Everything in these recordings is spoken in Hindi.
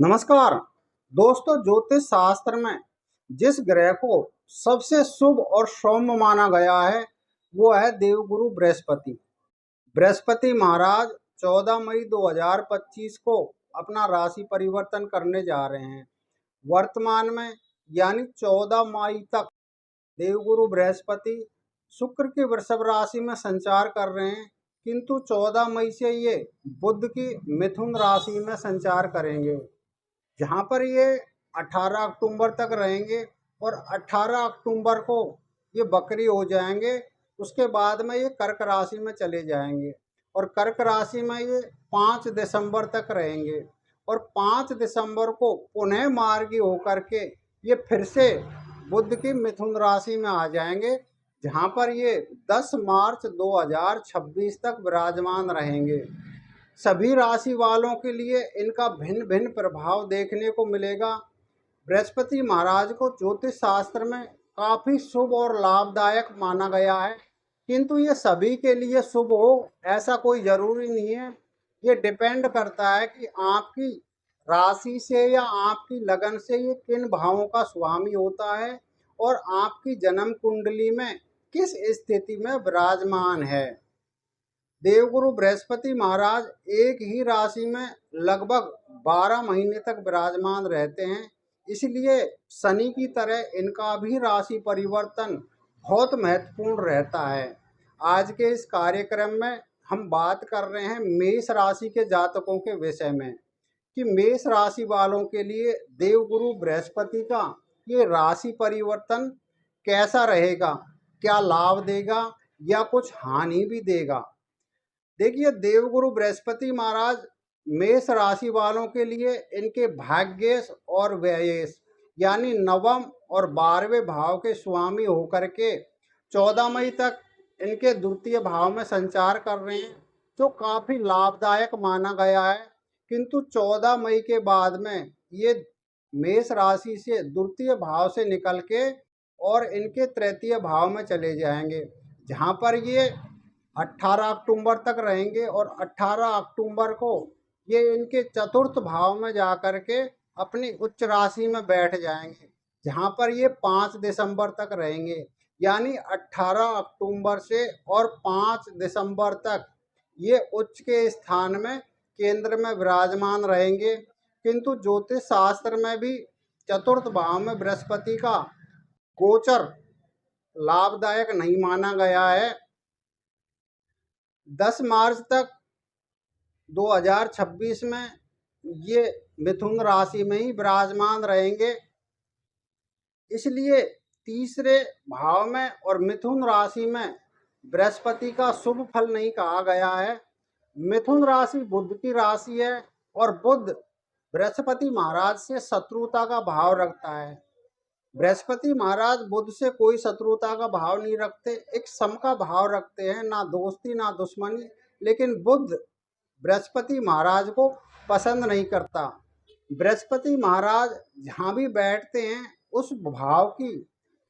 नमस्कार दोस्तों। ज्योतिष शास्त्र में जिस ग्रह को सबसे शुभ और सौम्य माना गया है वो है देवगुरु बृहस्पति। बृहस्पति महाराज 14 मई 2025 को अपना राशि परिवर्तन करने जा रहे हैं। वर्तमान में यानी 14 मई तक देवगुरु बृहस्पति शुक्र की वृषभ राशि में संचार कर रहे हैं, किंतु 14 मई से ये बुध की मिथुन राशि में संचार करेंगे, जहाँ पर ये 18 अक्टूबर तक रहेंगे और 18 अक्टूबर को ये बकरी हो जाएंगे। उसके बाद में ये कर्क राशि में चले जाएंगे और कर्क राशि में ये 5 दिसंबर तक रहेंगे और 5 दिसंबर को पुनः मार्गी होकर के ये फिर से बुध की मिथुन राशि में आ जाएंगे, जहाँ पर ये 10 मार्च 2026 तक विराजमान रहेंगे। सभी राशि वालों के लिए इनका भिन्न भिन्न प्रभाव देखने को मिलेगा। बृहस्पति महाराज को ज्योतिष शास्त्र में काफ़ी शुभ और लाभदायक माना गया है, किंतु ये सभी के लिए शुभ हो ऐसा कोई ज़रूरी नहीं है। ये डिपेंड करता है कि आपकी राशि से या आपकी लगन से ये किन भावों का स्वामी होता है और आपकी जन्म कुंडली में किस स्थिति में विराजमान है। देवगुरु बृहस्पति महाराज एक ही राशि में लगभग 12 महीने तक विराजमान रहते हैं, इसलिए शनि की तरह इनका भी राशि परिवर्तन बहुत महत्वपूर्ण रहता है। आज के इस कार्यक्रम में हम बात कर रहे हैं मेष राशि के जातकों के विषय में कि मेष राशि वालों के लिए देवगुरु बृहस्पति का ये राशि परिवर्तन कैसा रहेगा, क्या लाभ देगा या कुछ हानि भी देगा। देखिए, देवगुरु बृहस्पति महाराज मेष राशि वालों के लिए इनके भाग्येश और व्ययेश यानी नवम और 12वें भाव के स्वामी होकर के 14 मई तक इनके द्वितीय भाव में संचार कर रहे हैं, जो काफ़ी लाभदायक माना गया है। किंतु 14 मई के बाद में ये मेष राशि से द्वितीय भाव से निकल के और इनके तृतीय भाव में चले जाएंगे, जहाँ पर ये 18 अक्टूबर तक रहेंगे और 18 अक्टूबर को ये इनके चतुर्थ भाव में जाकर के अपनी उच्च राशि में बैठ जाएंगे, जहाँ पर ये 5 दिसंबर तक रहेंगे। यानी 18 अक्टूबर से और 5 दिसंबर तक ये उच्च के स्थान में केंद्र में विराजमान रहेंगे। किंतु ज्योतिष शास्त्र में भी चतुर्थ भाव में बृहस्पति का गोचर लाभदायक नहीं माना गया है। 10 मार्च तक 2026 में ये मिथुन राशि में ही विराजमान रहेंगे, इसलिए तीसरे भाव में और मिथुन राशि में बृहस्पति का शुभ फल नहीं कहा गया है। मिथुन राशि बुध की राशि है और बुध बृहस्पति महाराज से शत्रुता का भाव रखता है। बृहस्पति महाराज बुध से कोई शत्रुता का भाव नहीं रखते, एक सम का भाव रखते हैं, ना दोस्ती ना दुश्मनी। लेकिन बुध बृहस्पति महाराज को पसंद नहीं करता। बृहस्पति महाराज जहाँ भी बैठते हैं उस भाव की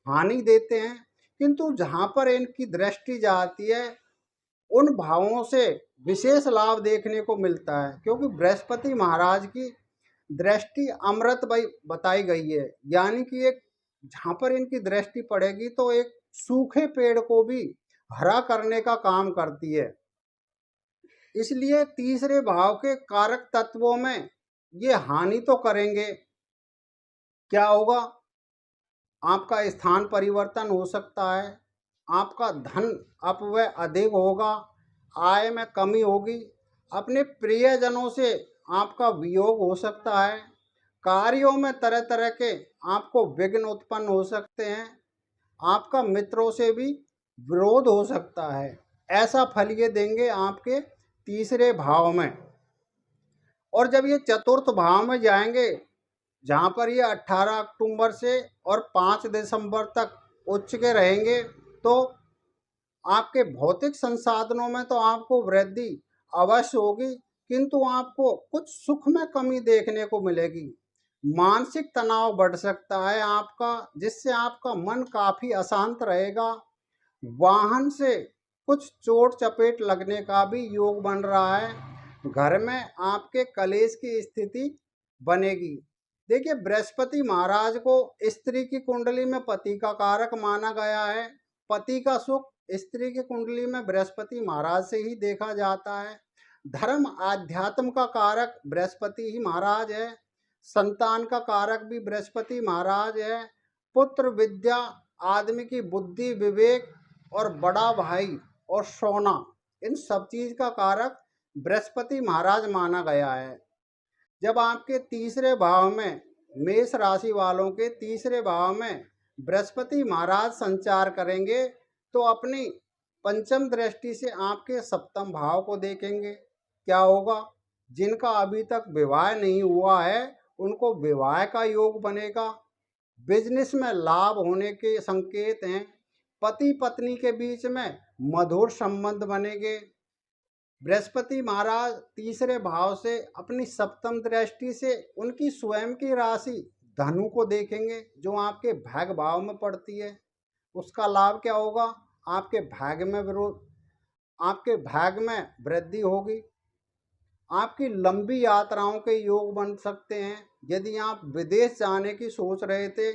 हानि देते हैं, किंतु जहाँ पर इनकी दृष्टि जाती है उन भावों से विशेष लाभ देखने को मिलता है, क्योंकि बृहस्पति महाराज की दृष्टि अमृत बताई गई है। यानी कि एक जहाँ पर इनकी दृष्टि पड़ेगी तो एक सूखे पेड़ को भी हरा करने का काम करती है। इसलिए तीसरे भाव के कारक तत्वों में ये हानि तो करेंगे। क्या होगा? आपका स्थान परिवर्तन हो सकता है, आपका धन अपव्यय अधिक होगा, आय में कमी होगी, अपने प्रियजनों से आपका वियोग हो सकता है, कार्यों में तरह तरह के आपको विघ्न उत्पन्न हो सकते हैं, आपका मित्रों से भी विरोध हो सकता है। ऐसा फल ये देंगे आपके तीसरे भाव में। और जब ये चतुर्थ भाव में जाएंगे, जहाँ पर ये 18 अक्टूबर से और 5 दिसंबर तक उच्च के रहेंगे, तो आपके भौतिक संसाधनों में तो आपको वृद्धि अवश्य होगी, किंतु आपको कुछ सुख में कमी देखने को मिलेगी। मानसिक तनाव बढ़ सकता है आपका, जिससे आपका मन काफ़ी अशांत रहेगा। वाहन से कुछ चोट चपेट लगने का भी योग बन रहा है। घर में आपके कलेश की स्थिति बनेगी। देखिए, बृहस्पति महाराज को स्त्री की कुंडली में पति का कारक माना गया है। पति का सुख स्त्री की कुंडली में बृहस्पति महाराज से ही देखा जाता है। धर्म आध्यात्म का कारक बृहस्पति ही महाराज है। संतान का कारक भी बृहस्पति महाराज है। पुत्र, विद्या, आदमी की बुद्धि, विवेक और बड़ा भाई और सोना, इन सब चीज का कारक बृहस्पति महाराज माना गया है। जब आपके तीसरे भाव में, मेष राशि वालों के तीसरे भाव में बृहस्पति महाराज संचार करेंगे तो अपनी पंचम दृष्टि से आपके सप्तम भाव को देखेंगे। क्या होगा? जिनका अभी तक विवाह नहीं हुआ है उनको विवाह का योग बनेगा। बिजनेस में लाभ होने के संकेत हैं। पति पत्नी के बीच में मधुर संबंध बनेंगे। बृहस्पति महाराज तीसरे भाव से अपनी सप्तम दृष्टि से उनकी स्वयं की राशि धनु को देखेंगे, जो आपके भाग्य भाव में पड़ती है। उसका लाभ क्या होगा? आपके भाग्य में वृद्धि होगी। आपकी लंबी यात्राओं के योग बन सकते हैं। यदि आप विदेश जाने की सोच रहे थे,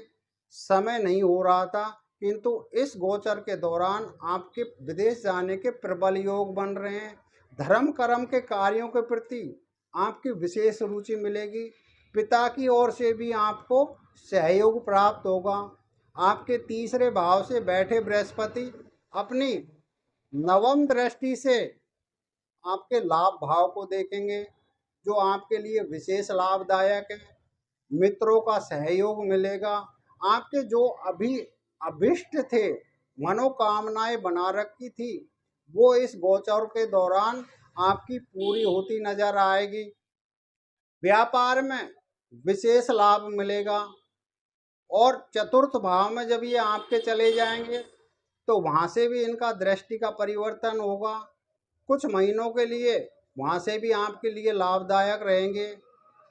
समय नहीं हो रहा था, किंतु इस गोचर के दौरान आपके विदेश जाने के प्रबल योग बन रहे हैं। धर्म कर्म के कार्यों के प्रति आपकी विशेष रुचि मिलेगी। पिता की ओर से भी आपको सहयोग प्राप्त होगा। आपके तीसरे भाव से बैठे बृहस्पति अपनी नवम दृष्टि से आपके लाभ भाव को देखेंगे, जो आपके लिए विशेष लाभदायक है। मित्रों का सहयोग मिलेगा। आपके जो अभी अभिष्ट थे, मनोकामनाएं बना रखी थी, वो इस गोचर के दौरान आपकी पूरी होती नजर आएगी। व्यापार में विशेष लाभ मिलेगा। और चतुर्थ भाव में जब ये आपके चले जाएंगे तो वहाँ से भी इनका दृष्टि का परिवर्तन होगा। कुछ महीनों के लिए वहाँ से भी आपके लिए लाभदायक रहेंगे।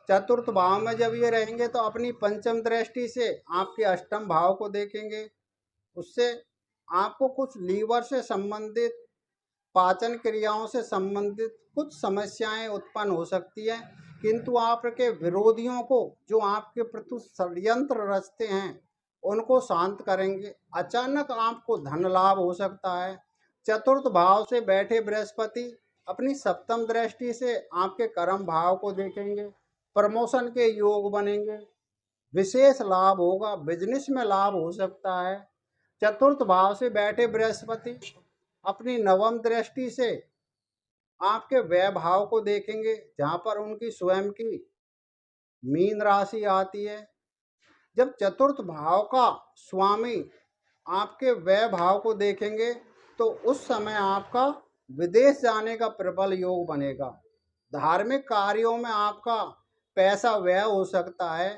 चतुर्थ भाव में जब ये रहेंगे तो अपनी पंचम दृष्टि से आपके अष्टम भाव को देखेंगे। उससे आपको कुछ लीवर से संबंधित, पाचन क्रियाओं से संबंधित कुछ समस्याएं उत्पन्न हो सकती हैं, किंतु आपके विरोधियों को, जो आपके प्रति षड्यंत्र रचते हैं, उनको शांत करेंगे। अचानक आपको धन लाभ हो सकता है। चतुर्थ भाव से बैठे बृहस्पति अपनी सप्तम दृष्टि से आपके कर्म भाव को देखेंगे। प्रमोशन के योग बनेंगे। विशेष लाभ होगा। बिजनेस में लाभ हो सकता है। चतुर्थ भाव से बैठे बृहस्पति अपनी नवम दृष्टि से आपके व्यय भाव को देखेंगे, जहां पर उनकी स्वयं की मीन राशि आती है। जब चतुर्थ भाव का स्वामी आपके व्यय भाव को देखेंगे तो उस समय आपका विदेश जाने का प्रबल योग बनेगा। धार्मिक कार्यों में आपका पैसा व्यय हो सकता है।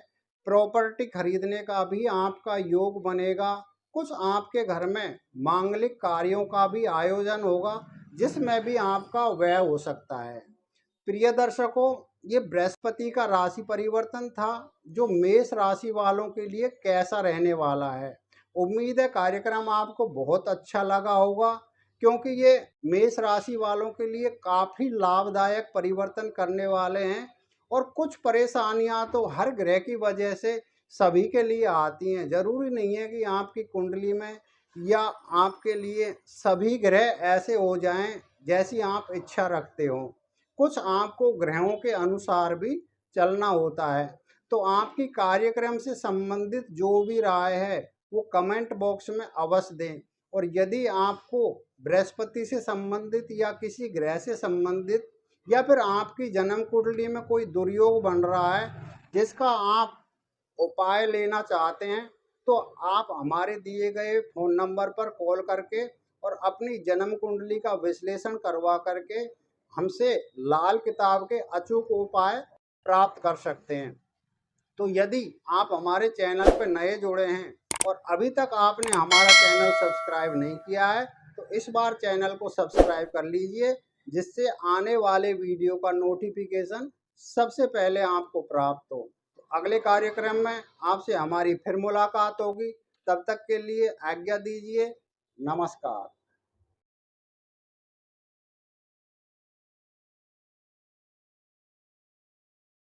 प्रॉपर्टी खरीदने का भी आपका योग बनेगा। कुछ आपके घर में मांगलिक कार्यों का भी आयोजन होगा, जिसमें भी आपका व्यय हो सकता है। प्रिय दर्शकों, ये बृहस्पति का राशि परिवर्तन था, जो मेष राशि वालों के लिए कैसा रहने वाला है। उम्मीद है कार्यक्रम आपको बहुत अच्छा लगा होगा, क्योंकि ये मेष राशि वालों के लिए काफ़ी लाभदायक परिवर्तन करने वाले हैं। और कुछ परेशानियां तो हर ग्रह की वजह से सभी के लिए आती हैं। जरूरी नहीं है कि आपकी कुंडली में या आपके लिए सभी ग्रह ऐसे हो जाएं जैसी आप इच्छा रखते हो। कुछ आपको ग्रहों के अनुसार भी चलना होता है। तो आपकी कार्यक्रम से संबंधित जो भी राय है वो कमेंट बॉक्स में अवश्य दें। और यदि आपको बृहस्पति से संबंधित या किसी ग्रह से संबंधित या फिर आपकी जन्म कुंडली में कोई दुर्योग बन रहा है जिसका आप उपाय लेना चाहते हैं, तो आप हमारे दिए गए फ़ोन नंबर पर कॉल करके और अपनी जन्म कुंडली का विश्लेषण करवा करके हमसे लाल किताब के अचूक उपाय प्राप्त कर सकते हैं। तो यदि आप हमारे चैनल पर नए जुड़े हैं और अभी तक आपने हमारा चैनल सब्सक्राइब नहीं किया है, तो इस बार चैनल को सब्सक्राइब कर लीजिए, जिससे आने वाले वीडियो का नोटिफिकेशन सबसे पहले आपको प्राप्त हो। तो अगले कार्यक्रम में आपसे हमारी फिर मुलाकात होगी। तब तक के लिए आज्ञा दीजिए। नमस्कार।